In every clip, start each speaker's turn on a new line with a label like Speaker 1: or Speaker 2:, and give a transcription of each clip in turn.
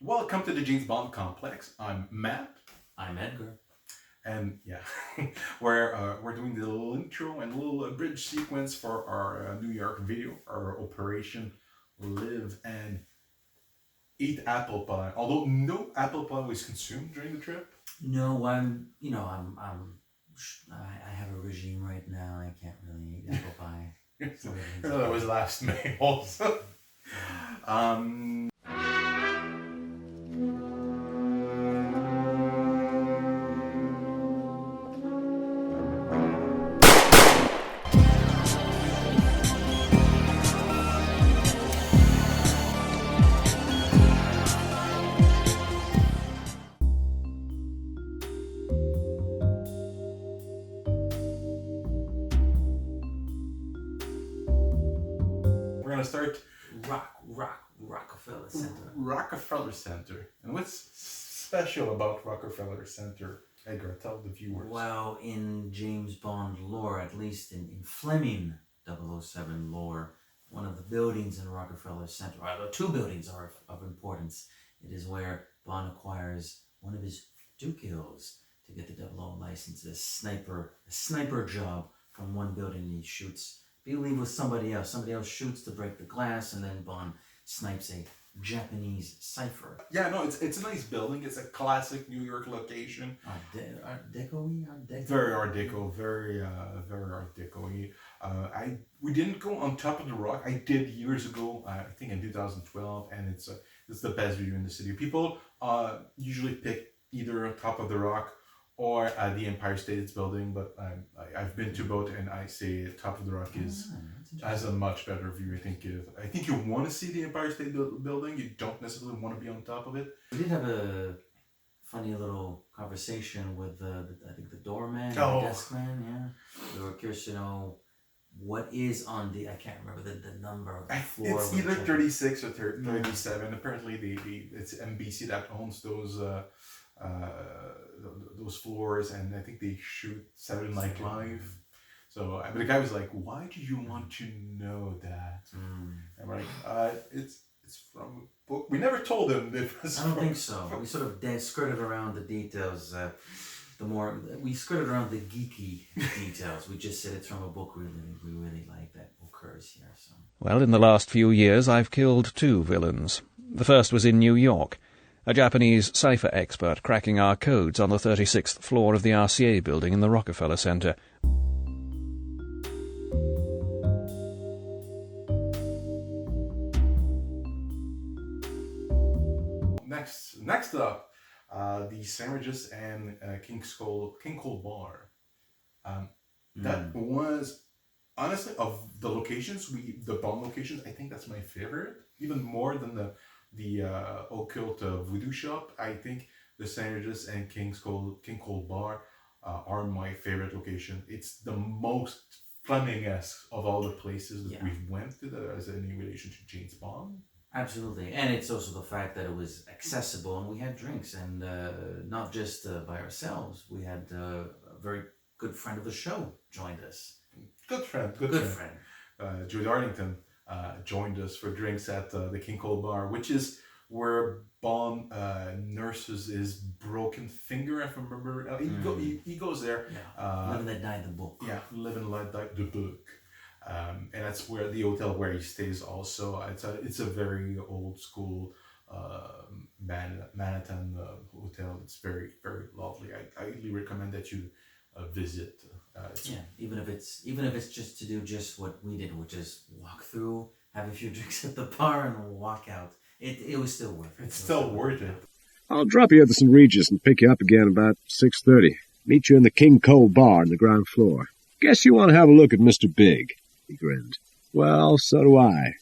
Speaker 1: Welcome to the James Bond Complex. I'm Matt,
Speaker 2: I'm Edgar.
Speaker 1: and we're doing the little intro and little bridge sequence for our New York video, our Operation Live and Eat Apple Pie. Although no apple pie was consumed during the trip.
Speaker 2: No, I have a regime right now. I can't really eat apple pie.
Speaker 1: That was last May also. um, we're gonna start
Speaker 2: Rockefeller Center.
Speaker 1: Rockefeller Center. And what's special about Rockefeller Center? Edgar, tell the viewers.
Speaker 2: Well, in James Bond lore, at least in Fleming 007 lore, one of the buildings in Rockefeller Center, or two buildings are of importance. It is where Bond acquires one of his 2 kills to get the 00 license, a sniper job from one building. He shoots, I believe, with somebody else. Somebody else shoots to break the glass, and then Bond snipes a Japanese cipher.
Speaker 1: Yeah, no, it's a nice building. It's a classic New York location.
Speaker 2: Art Deco.
Speaker 1: Very Art Deco, very Art Deco. We didn't go on top of the rock. I did years ago, I think in 2012, and it's the best view in the city. People usually pick either top of the rock or the Empire State Building, but I've been to both, and I say top of the rock has a much better view. I think you want to see the Empire State Building. You don't necessarily want to be on top of it.
Speaker 2: We did have a funny little conversation with I think the doorman, the desk man. Yeah, we were curious to know what is on the. I can't remember the number of the floor.
Speaker 1: It's either 36 or 37. Apparently, it's NBC that owns those floors, and I think they shoot Saturday Night Live. So, but the guy was like, "Why do you want to know that?" And we're like, "It's from a book." We never told him it was.
Speaker 2: I don't think so. We sort of skirted around the details. We skirted around the geeky details. We just said it's from a book we really like that occurs here. So.
Speaker 3: Well, in the last few years, I've killed 2 villains. The first was in New York. A Japanese cipher expert cracking our codes on the 36th floor of the RCA building in the Rockefeller Center.
Speaker 1: Next up, the St-Regis and King Cole Bar. That was, honestly, of the locations, the Bond locations, I think that's my favorite, even more than the occult voodoo shop. I think the St-Regis and King Cole Bar are my favorite location. It's the most Fleming-esque of all the places that we've went to that has any relation to James Bond.
Speaker 2: Absolutely, and it's also the fact that it was accessible, and we had drinks, and not just by ourselves. We had a very good friend of the show joined us.
Speaker 1: Good friend. Jude Arlington joined us for drinks at the King Cole Bar, which is where Bond nurses his broken finger. If I remember, he goes there.
Speaker 2: Live and Let Die the book.
Speaker 1: Yeah, Live and Let Die the book. And that's where the hotel where he stays also. It's a very old school Manhattan hotel. It's very, very lovely. I highly recommend that you visit.
Speaker 2: Even if it's just to do just what we did, which is walk through, have a few drinks at the bar, and walk out. It was still worth it.
Speaker 1: It's still worth it.
Speaker 4: I'll drop you at the St-Regis and pick you up again about 6:30. Meet you in the King Cole Bar on the ground floor. Guess you want to have a look at Mr. Big. He grinned. Well, so do I.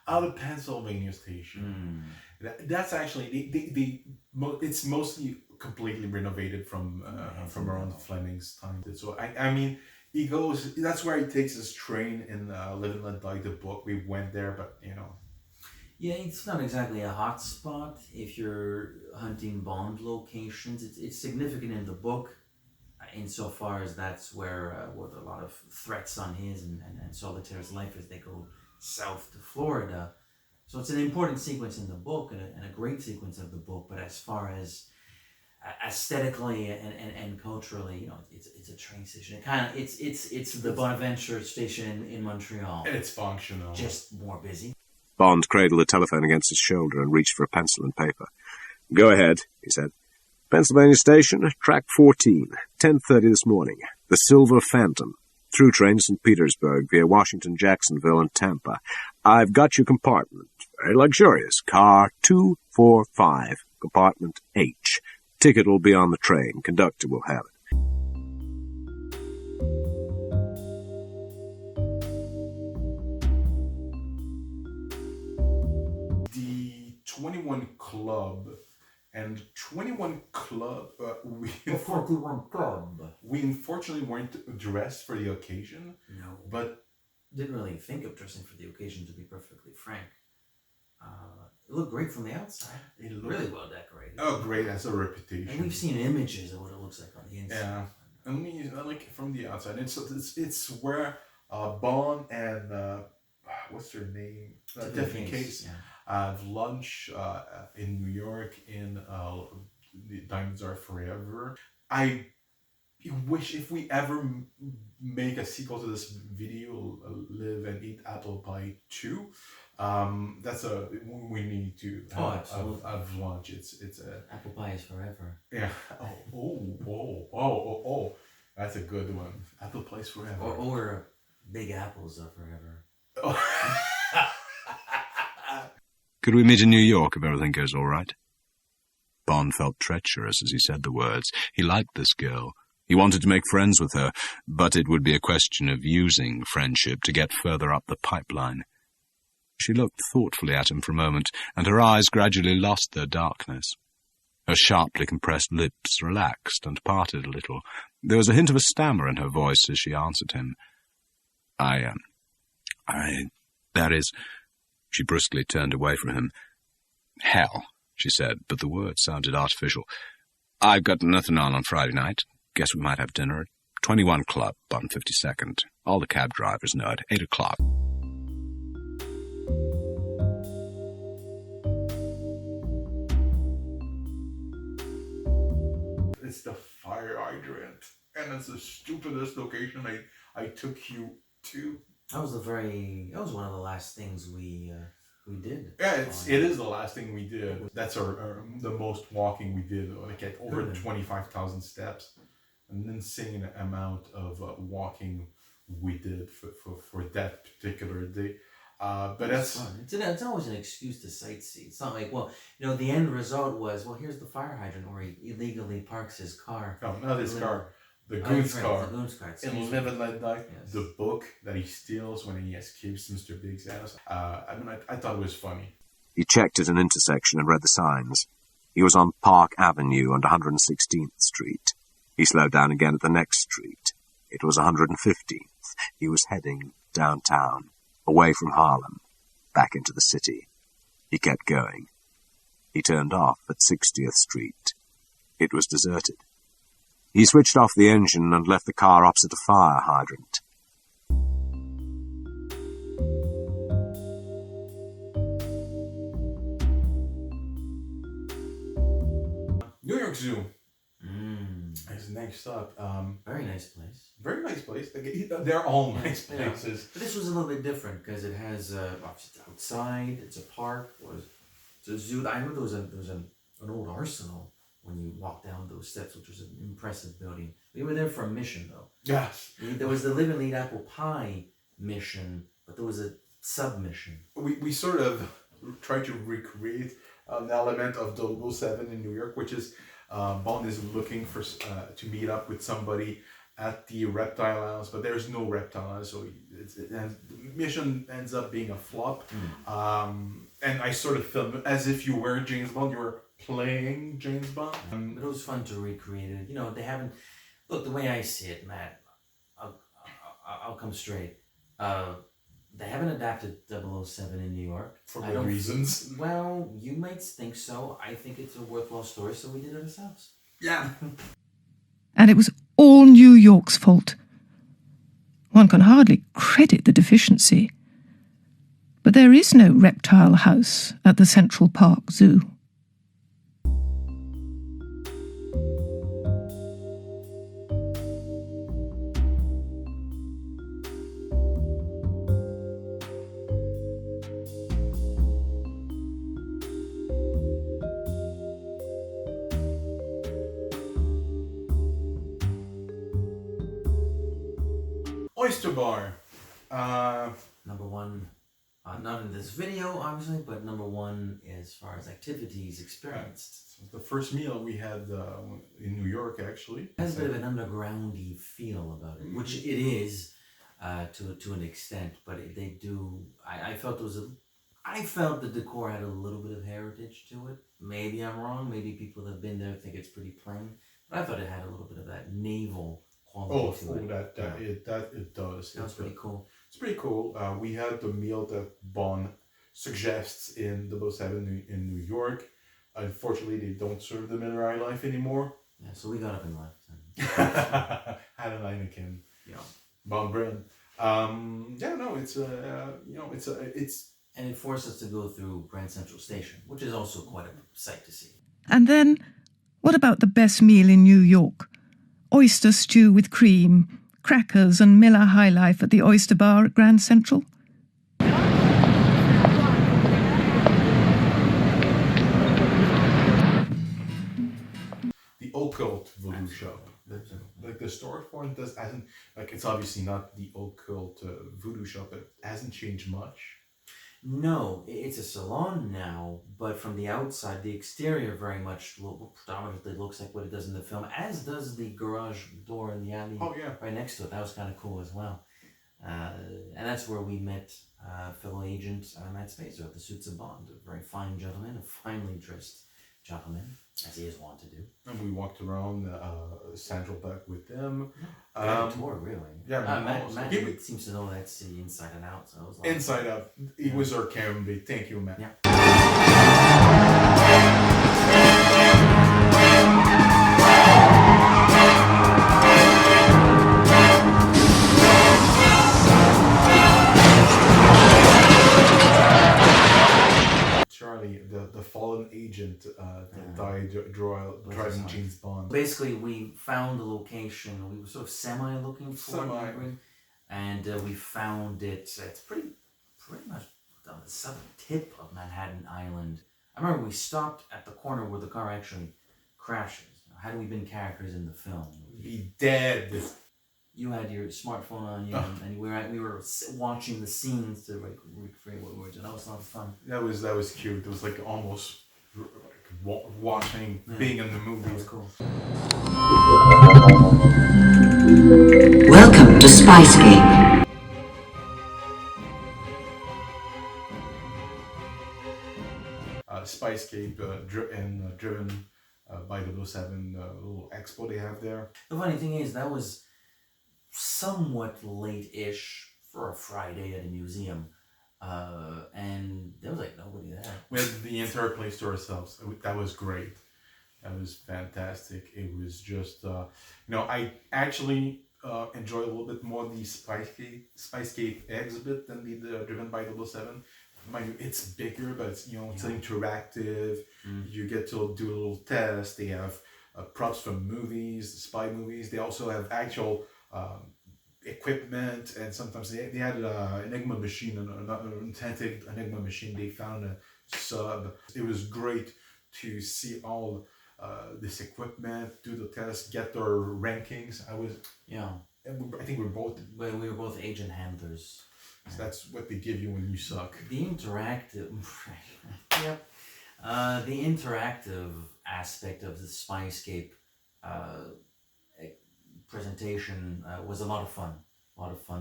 Speaker 1: Out of Pennsylvania Station. That's actually it's mostly completely renovated from around Fleming's time. So I mean, he goes. That's where he takes his train in Live and Let Die the book. We went there, but
Speaker 2: Yeah, it's not exactly a hot spot if you're hunting Bond locations. It's significant in the book. insofar as that's where with a lot of threats on his and Solitaire's life as they go south to Florida. So it's an important sequence in the book and a great sequence of the book. But as far as aesthetically and culturally, you know, it's a train station. It's the Bonaventure station in Montreal.
Speaker 1: And it's functional.
Speaker 2: Just more busy.
Speaker 4: Bond cradled the telephone against his shoulder and reached for a pencil and paper. "Go ahead," he said. "Pennsylvania Station, track 14, 10:30 this morning. The Silver Phantom. Through train to St. Petersburg via Washington, Jacksonville, and Tampa. I've got your compartment. Very luxurious. Car 245, compartment H. Ticket will be on the train. Conductor will have it."
Speaker 1: The 21 Club and 21 Club, we
Speaker 2: 41 Club.
Speaker 1: We unfortunately weren't dressed for the occasion.
Speaker 2: No.
Speaker 1: But
Speaker 2: didn't really think of dressing for the occasion, to be perfectly frank. It looked great from the outside.
Speaker 1: it looked
Speaker 2: Really well decorated.
Speaker 1: Oh, great, has a reputation.
Speaker 2: And we've seen images of what it looks like on the inside.
Speaker 1: Yeah, I mean, like from the outside, it's where Bond and what's her name? Tiffany Case have lunch in New York in the Diamonds Are Forever. I wish if we ever make a sequel to this video, Live and Eat Apple Pie 2. That's we need to have lunch. It's a
Speaker 2: Apple pie is forever.
Speaker 1: yeah. Oh. That's a good one. Apple pie is forever.
Speaker 2: Or big apples are forever.
Speaker 4: "Could we meet in New York if everything goes all right?" Bond felt treacherous as he said the words. He liked this girl. He wanted to make friends with her, but it would be a question of using friendship to get further up the pipeline. She looked thoughtfully at him for a moment, and her eyes gradually lost their darkness. Her sharply compressed lips relaxed and parted a little. There was a hint of a stammer in her voice as she answered him. That is... She brusquely turned away from him. "Hell," she said, but the word sounded artificial. "I've got nothing on Friday night. Guess we might have dinner at 21 Club on 52nd. All the cab drivers know it. 8 o'clock.
Speaker 1: It's the fire hydrant, and it's the stupidest location I took you to.
Speaker 2: That was one of the last things we did.
Speaker 1: Yeah, it is the last thing we did. That's the most walking we did, like at over 25,000 steps. An insane amount of walking we did for that particular day. But that's
Speaker 2: fun. It's always an excuse to sightsee. It's not like, well, you know, the end result was, well, here's the fire hydrant where he illegally parks his car.
Speaker 1: No, not his car. The goon's car.
Speaker 2: The goon's car.
Speaker 1: In Live and Let Die, yes. The book that he steals when he escapes Mr. Big's house. I thought it was funny.
Speaker 4: He checked at an intersection and read the signs. He was on Park Avenue and 116th Street. He slowed down again at the next street. It was 115th. He was heading downtown, away from Harlem, back into the city. He kept going. He turned off at 60th Street. It was deserted. He switched off the engine and left the car opposite a fire hydrant.
Speaker 1: New York Zoo is next up.
Speaker 2: Very nice place.
Speaker 1: Very nice place. They're all nice places.
Speaker 2: Yeah. But this was a little bit different because it has it's outside. It's a park. It's a zoo. I heard there was an old arsenal when you walk down those steps, which was an impressive building. We were there for a mission, though.
Speaker 1: Yes.
Speaker 2: There was the Live and Eat Apple Pie mission, but there was a sub-mission.
Speaker 1: We sort of tried to recreate an element of 007 in New York, which is Bond is looking for to meet up with somebody at the reptile house, but there's no reptile, so the mission ends up being a flop. And I sort of filmed it as if you were James Bond. You were playing James Bond.
Speaker 2: But it was fun to recreate it. You know, they haven't... Look, the way I see it, Matt, I'll come straight. They haven't adapted 007 in New York.
Speaker 1: For good reasons.
Speaker 2: Well, you might think so. I think it's a worthwhile story, so we did it ourselves.
Speaker 1: Yeah.
Speaker 5: And it was all New York's fault. One can hardly credit the deficiency. But there is no reptile house at the Central Park Zoo.
Speaker 1: Oyster Bar.
Speaker 2: Number one, not in this video, obviously, but number one as far as activities experienced.
Speaker 1: The first meal we had in New York, actually.
Speaker 2: It has a bit of an undergroundy feel about it, which it is to an extent, but they do. I felt the decor had a little bit of heritage to it. Maybe I'm wrong. Maybe people that have been there think it's pretty plain, but I thought it had a little bit of that naval quality to it.
Speaker 1: It does.
Speaker 2: That was pretty cool.
Speaker 1: It's pretty cool. We had the meal that Bond suggests in 007 in New York. Unfortunately, they don't serve them in High Life anymore.
Speaker 2: Yeah, so we got up and left.
Speaker 1: Had an Heineken.
Speaker 2: Yeah.
Speaker 1: Bond bread. It's
Speaker 2: And it forced us to go through Grand Central Station, which is also quite a sight to see.
Speaker 5: And then, what about the best meal in New York? Oyster stew with cream, crackers and Miller High Life at the Oyster Bar at Grand Central.
Speaker 1: the occult voodoo shop. Like the storefront hasn't, like, it's obviously not the occult voodoo shop, but it hasn't changed much.
Speaker 2: No, it's a salon now, but from the outside, the exterior very much predominantly looks like what it does in the film, as does the garage door in the alley right next to it. That was kind of cool as well. And that's where we met fellow agent Matt Spacer at the Suits of Bond, a very fine gentleman, a finely dressed gentleman, as he is wont to do.
Speaker 1: And we walked around Central Park with them.
Speaker 2: Tour, really.
Speaker 1: Yeah,
Speaker 2: Matt seems to know that city inside and out. So it was
Speaker 1: inside out. He was our camera. Thank you, Matt.
Speaker 2: Yeah.
Speaker 1: Charlie, the fallen agent that died driving James Bond.
Speaker 2: Basically, we found the location. We were sort of looking for it, and we found it. It's pretty much on the southern tip of Manhattan Island. I remember we stopped at the corner where the car actually crashes. Had we been characters in the film,
Speaker 1: we'd be dead.
Speaker 2: You had your smartphone on you, and we were watching the scenes to recreate what we were doing. That was a lot of fun.
Speaker 1: That was cute. It was like almost watching, being in the movie.
Speaker 2: That was cool.
Speaker 6: Welcome to Spicegate.
Speaker 1: Spicegate, driven by 007, little expo they have there.
Speaker 2: The funny thing is, that was somewhat late-ish for a Friday at a museum, and there was like nobody there.
Speaker 1: We had the entire place to ourselves. That was great. That was fantastic. It was just, I actually enjoy a little bit more the Spicegate exhibit than the Driven by 007. Mind you, it's bigger, but it's interactive. You get to do a little test. They have props from movies, spy movies. They also have actual equipment, and sometimes they had an Enigma machine, an authentic Enigma machine. They found a sub. It was great to see all this equipment, do the test, get their rankings. I think we were both
Speaker 2: agent handlers.
Speaker 1: So that's what they give you when you suck.
Speaker 2: The interactive, the interactive aspect of the Spyscape presentation was a lot of fun.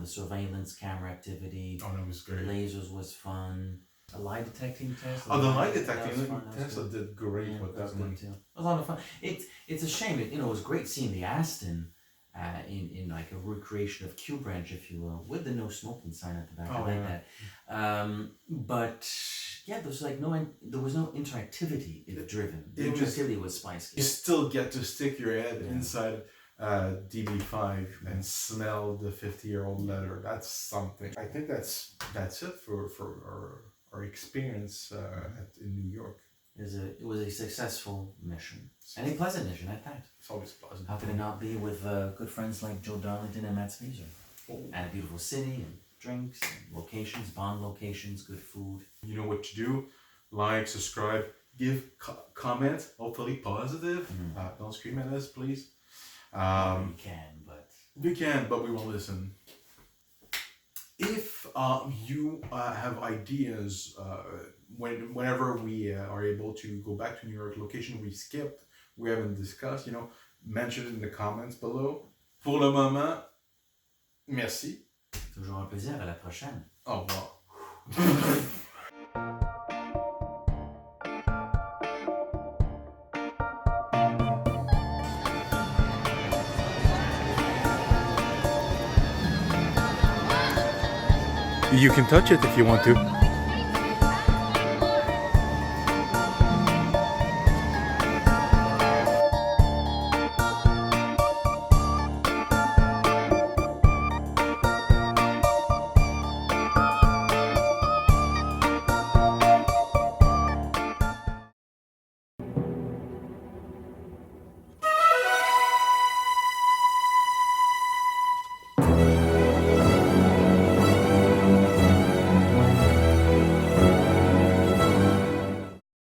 Speaker 2: The surveillance camera activity.
Speaker 1: Oh, that was great.
Speaker 2: The lasers was fun. The lie detecting test.
Speaker 1: The lie detecting test did great with that one.
Speaker 2: Too. It was a lot of fun. It's a shame. It was great seeing the Aston in like a recreation of Q Branch, if you will, with the no smoking sign at the back. I like that. But yeah, there was no interactivity in Driven. The interactivity was Spicegate.
Speaker 1: You still get to stick your head inside DB5 and smell the 50-year-old leather. That's something. I think that's it for our experience in New York.
Speaker 2: It was a successful mission. And a pleasant mission at that.
Speaker 1: It's always pleasant.
Speaker 2: How could it not be with good friends like Joe Darlington and Matt Spieser?
Speaker 1: Oh.
Speaker 2: And a beautiful city, and drinks, and locations, Bond locations, good food.
Speaker 1: You know what to do. Like, subscribe, give comments, hopefully positive. Don't scream at us, please.
Speaker 2: You can, but...
Speaker 1: We can, but we won't listen. If you have ideas, whenever we are able to go back to New York, location we skipped, we haven't discussed, mention it in the comments below. Pour le moment, merci.
Speaker 2: Toujours un plaisir. À la prochaine.
Speaker 1: Au revoir. You can touch it if you want to.